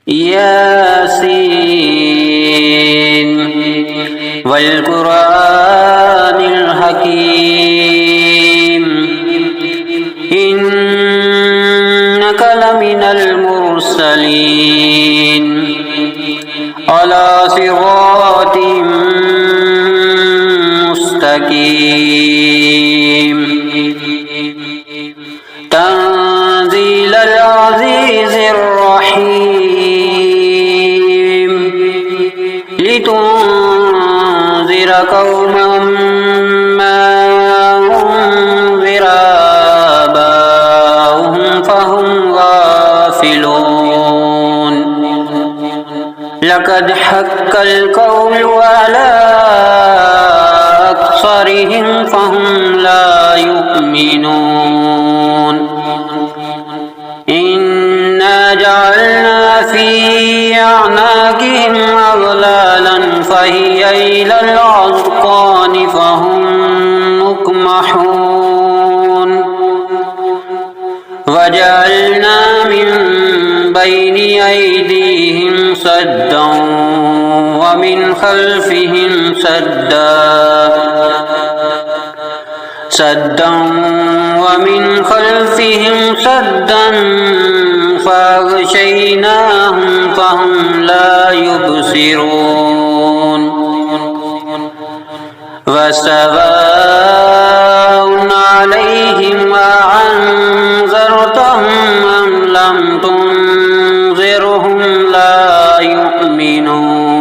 ياسين والقرآن الحكيم إنك لمن المرسلين على صراط مستقيم تنزيل العزيز الرحيم لتنذر قوما ما أنذر آباؤهم فهم غافلون لقد حق القول على أكثرهم فهم لا يؤمنون إنا جعلنا في أعناقهم أغلالا فهي إلى الأذقان فهم مقمحون وجعلنا من بين أيديهم سدا ومن خلفهم سدا فأغشيناهم فهم لا يبصرون وسواء عليهم أأنذرتهم أم لم تنذرهم لا يؤمنون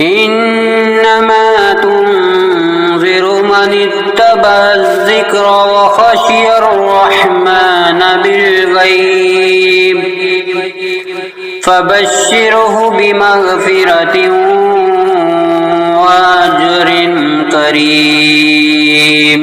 إنما تنذر من اتبع الذكر وخشي الرحمن بالغيب فبشره بمغفرة وأجر كريم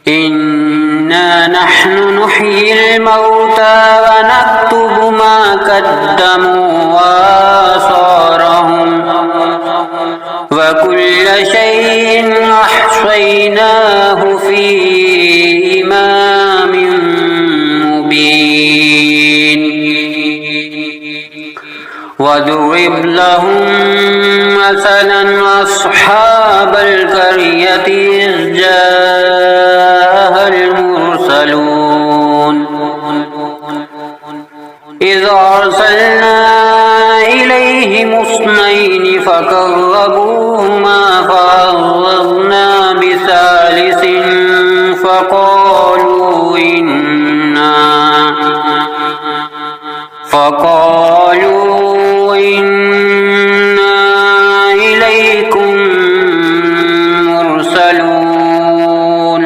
إنا نحن نحيي الموتى ونكتب ما قدموا وآثارهم وكل شيء أحصيناه في إمام مبين واضرب لهم مثلا أصحاب القرية إذ جاءها المرسلون إذ أرسلنا إليهم اثنين فكذبوهما فعززنا بثالث فقالوا إنا إليكم مرسلون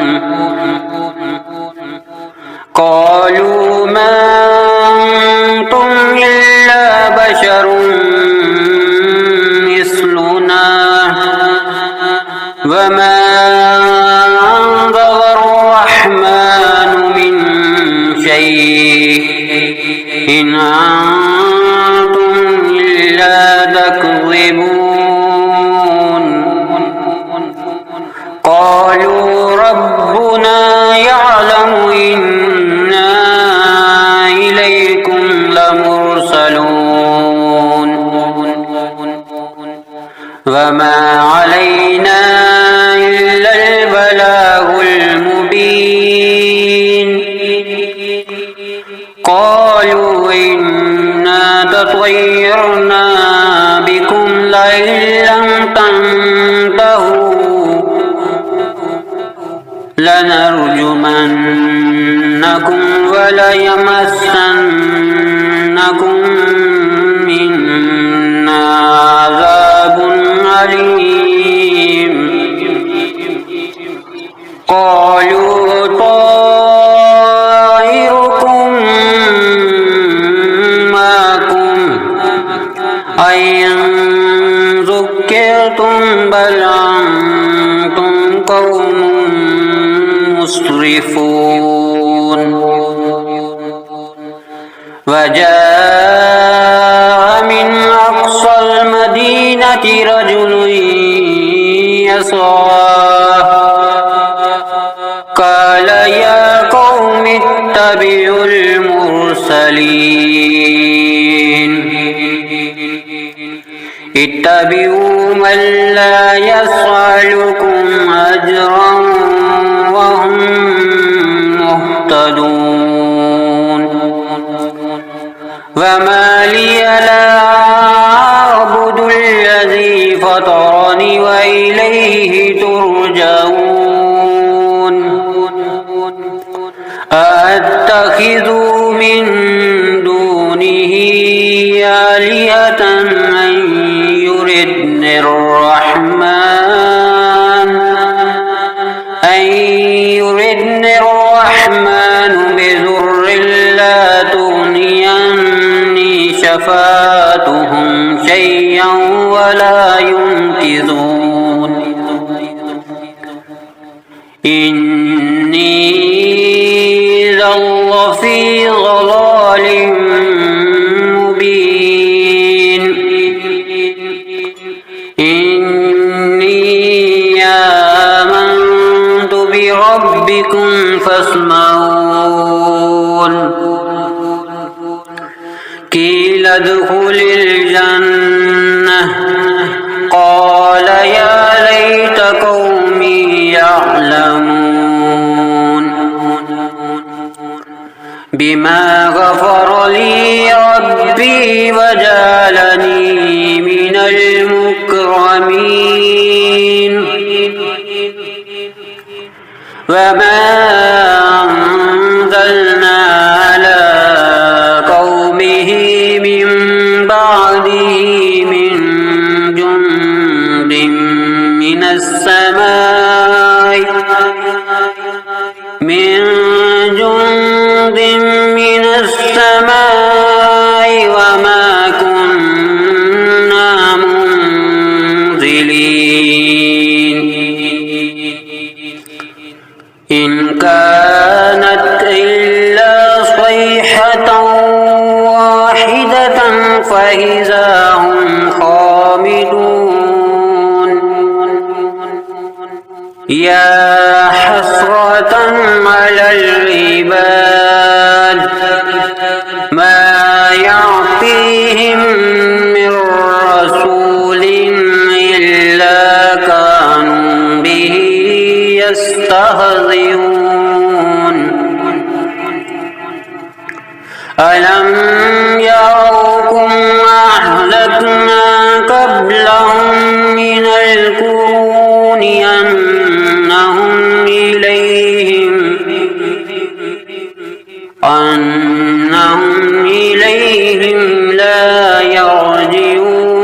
قالوا ما أنتم إلا بشر مثلنا وما أنزل الرحمن من شيء إن أنتم إلا تكذبون قالوا ربنا يعلم إنا إليكم لمرسلون وما علينا إلا البلاغ المبين قالوا إنا تطيرنا بكم لئن لم تنتهوا لنرجمنكم وليمسنكم منا عذاب أليم قالوا طائركم معكم أئن ذكرتم بل أنتم قوم مسرفون وجاء من أقصى المدينة رجل يسعى قال يا قوم يتبع المرسلين اتبعوا من لا يسألكم أجرا وهم مهتدون وما لي لا أعبد الذي فطرني وإليه ترجعون أأتخذ من دونه آلهة أن يردني الرحمن بضر لا تغني عني شفاعتهم شيئا ولا ينقذون إني إذا لفي ضلال مبين إني آمنت بربكم فاسمعون قيل ادخل الجنة قال يا ليت قومي يعلمون بما غفر لي ربي وجعلني من المكرمين وما أنزلنا على قومه من بعده من جند من السماء وما كنا منزلين إن كانت إلا صيحة واحدة فإذا هم خامدون يا حسرة على العباد ما يعطيهم من رسول إلا كانوا به يستهزئون ألم يروا أهلكنا قبلهم من القرون أنهم إليهم لا يرجعون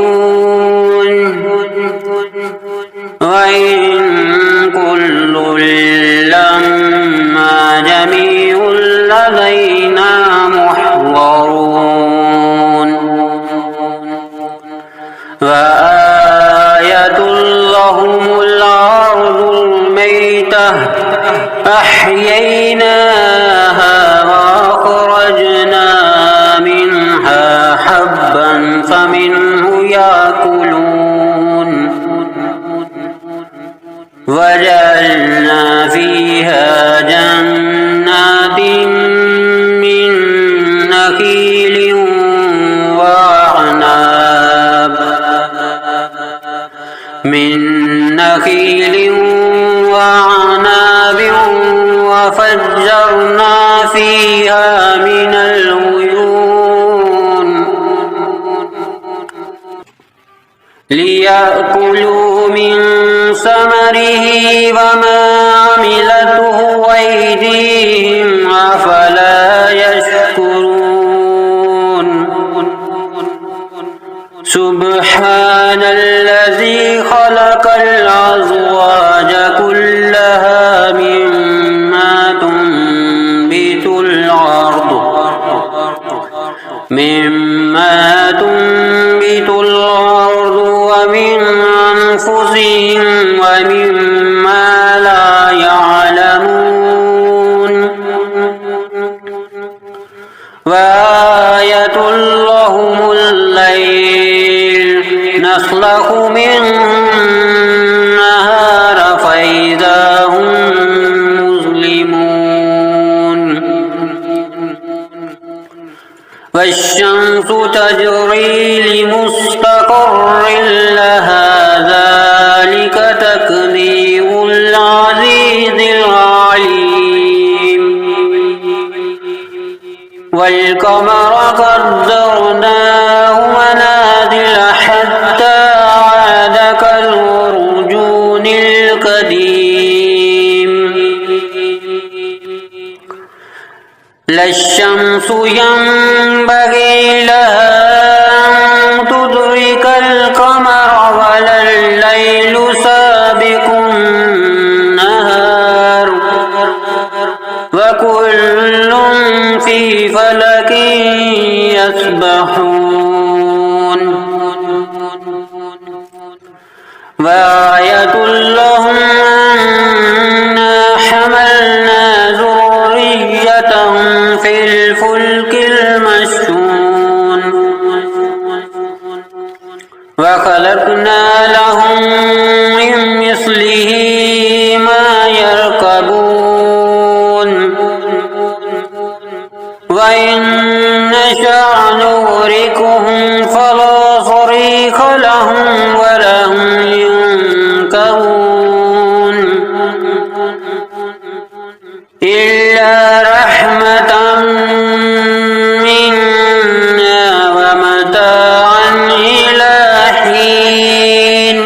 وإن كل لما جميع لدينا محضرون وآية لهم الأرض الميتة أحييناها وأخرجنا منها حبا فمنه يأكلون وجعلنا فيها جنات من نخيل وعناب وفجرنا فيها من العيون ليأكلوا من ثمره وما عملته أيديهم أفلا يشكرون سبحان الذي خلق الأزواج كلها مما تنبت الأرض ومن أنفسهم ومما لا يعلمون وآية لهم الليل نسلخ منه النهار فإذا هم مظلمون والشمس تجري لمستقر لها ذلك تقدير العزيز العليم والقمر قدرناه منازل حتى عاد كالعرجون القديم لا الشمس ينبغي لها أن تدرك القمر ولا الليل سابق النهار وكل في فلك يسبحون وآية لهم أنا حملنا ذريتهم في الفلك المشحون وخلقنا لهم من مثله ما يركبون وإن نشأ نغرقهم فلا صريخ لهم ولا هم ينكرون إلا رحمة منا ومتاعا إلى حين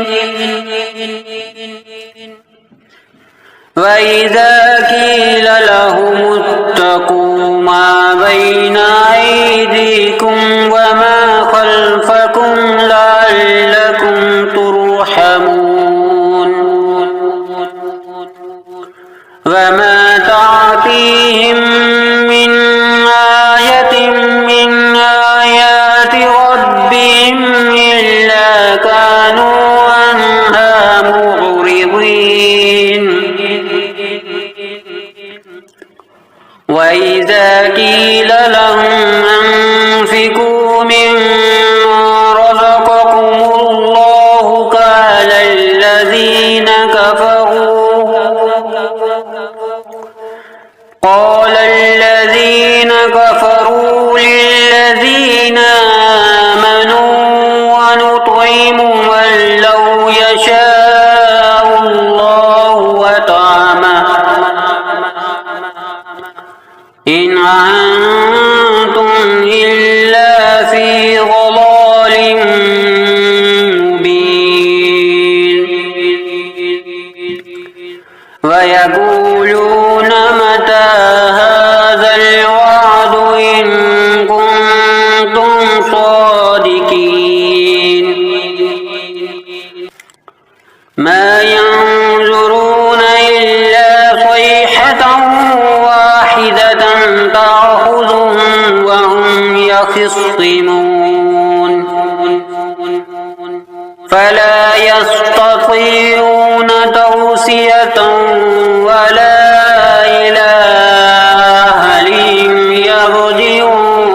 وإذا قيل لهم اتقوا ما بين أيديكم وما خلفكم لعلكم ترحمون وما تعطيهم من آية من آيات ربهم إلا كانوا عنها معرضين وإذا قيل لهم أنفقوا مما رزقكم الله قال الذين كفروا للذين آمنوا ونطعم من لو يشاء الله وطعمه إن أنتم إلا في ضلال مبين ويقولون متى هذا الوعد إن كنتم صادقين ما ينظرون إلا صيحة واحدة تأخذهم وهم يخصمون فلا يستطيعون توصية ولا إلى أهلهم يرجعون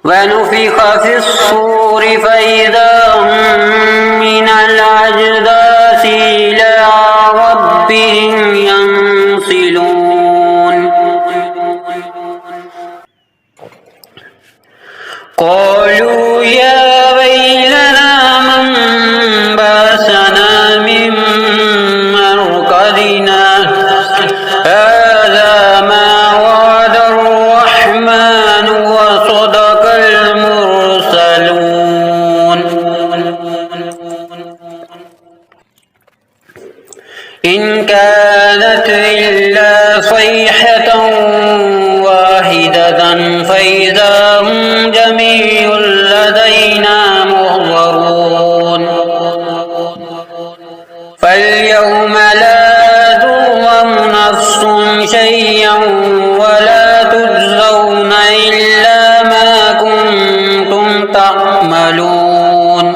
ونفخ في الصور فإذا هم من الأجداث إلى ربهم ينسلون قالوا يا ويلنا من بعثنا من مرقدنا هذا ما وعد الرحمن وصدق المرسلون إن كانت إلا صيحة واحدة فإذا هم جميع لدينا محضرون فاليوم لا تظلم نفس شيئا ولا تجزون إلا ما كنتم تعملون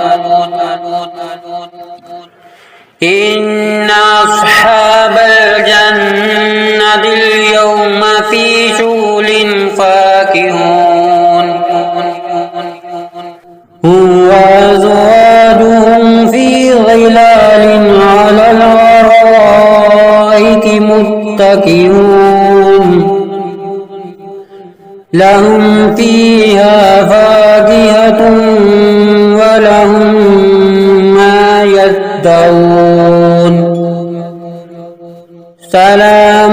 إن أصحاب الجنة اليوم في شغل فاكهون وأزواجهم في ظلال على الأرائك متكئون لهم فيها فاكهة ولهم ما يدعون سلام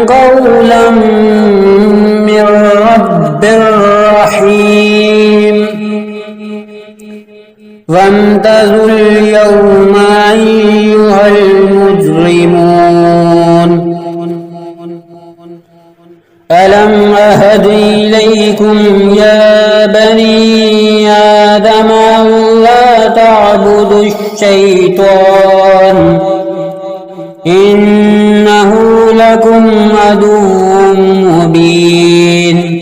قولا من رب رحيم وامتازوا اليوم أيها المجرمون ألم أهد إليكم يا بني آدم ألا تعبدوا الشيطان إنه لكم عدو مبين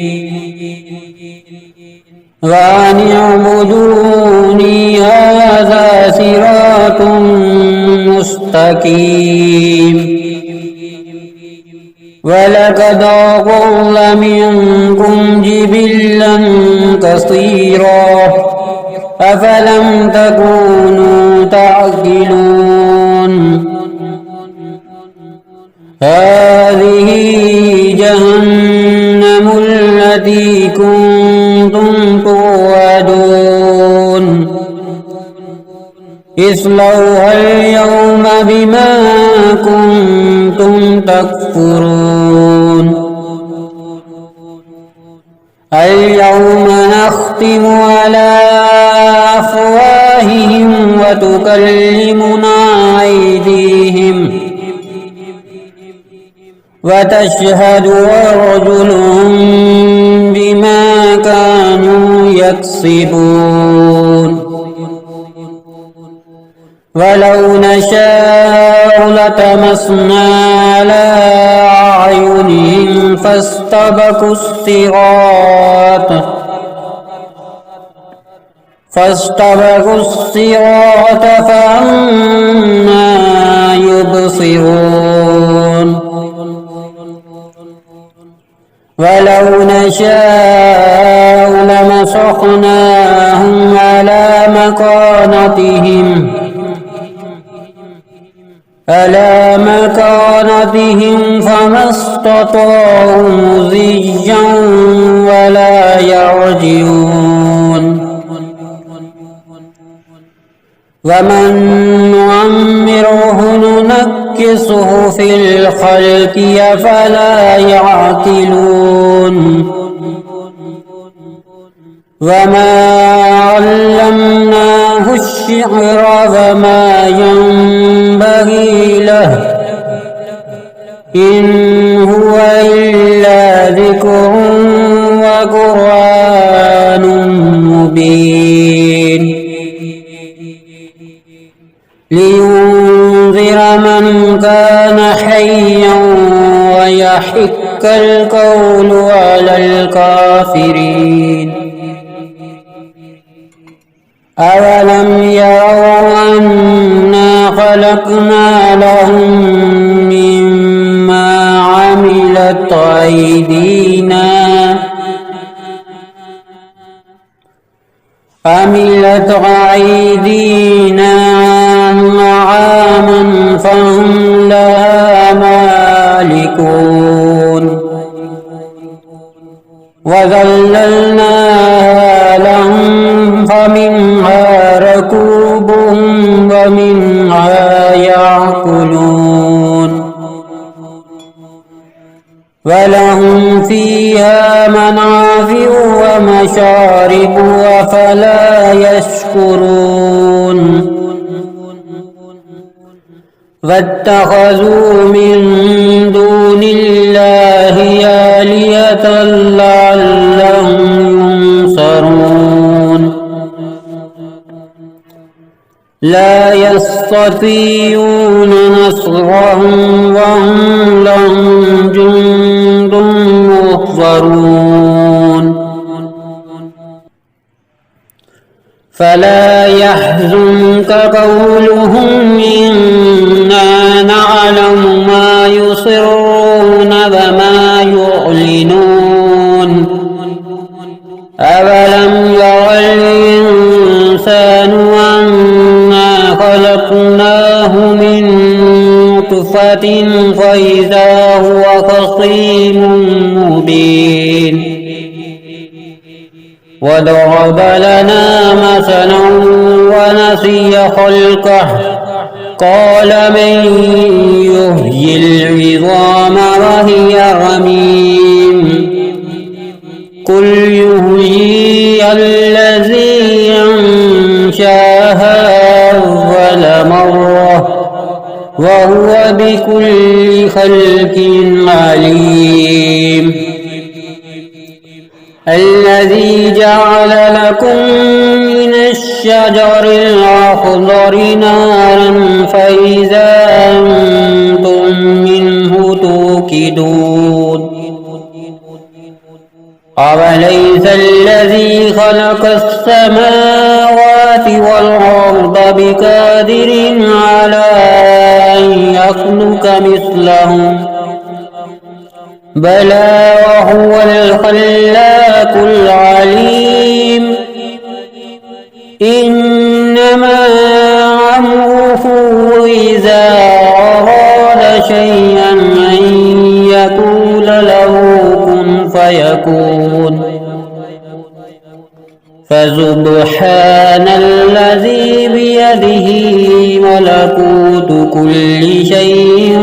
وأن اعبدوني هذا صراط مستقيم ولقد أضل منكم جبلا كثيرا أفلم تكونوا تعقلون هذه جهنم التي كنتم توعدون اصلوها اليوم بما كنتم تكفرون اليوم نختم على أفواههم وتكلمنا أيديهم وتشهد أرجلهم بما كانوا يكسبون ولو نشاء لطمسنا على أعينهم فاستبقوا الصراط فأنى يبصرون ولو نشاء لمسخناهم على مكانتهم فما استطاعوا مضيا ولا يرجعون ومن نعمره ننكسه في الخلق أفلا يعقلون وما علمناه الشعر وما ينبغي له إن هو إلا ذكر وقرآن مبين لينذر من كان حيا ويحق القول على الكافرين أولم يروا أنا خلقنا لهم مما عملت أيدينا أنعاما فهم لها مالكون وذللناها لهم فمنها ركوبهم ومنها يأكلون ولهم فيها منافع ومشارب أفلا يشكرون واتخذوا من دون الله آلهة لعلهم ينصرون لا يستطيعون نصرهم وهم لهم جند محضرون فلا يحزنك قولهم إنا نعلم ما يصرون وما يعلنون أولم ير الإنسان أنا خلقناه من نطفة فإذا هو خصيم مبين وضرب لنا مثلا ونسي خلقه قال من يحيي العظام وهي رميم قل يحييها الذي أنشاها أول مرة وهو بكل خلق عليم الذي جعل لكم من الشجر الأخضر نارا فإذا أنتم منه توقدون أوليس الذي خلق السماوات والأرض بقادر على أن يخلق مثلهم بلى وهو الخلاق العليم إنما أمره إذا أراد شيئا أن يقول له كن فيكون فسبحان الذي بيده ملكوت كل شيء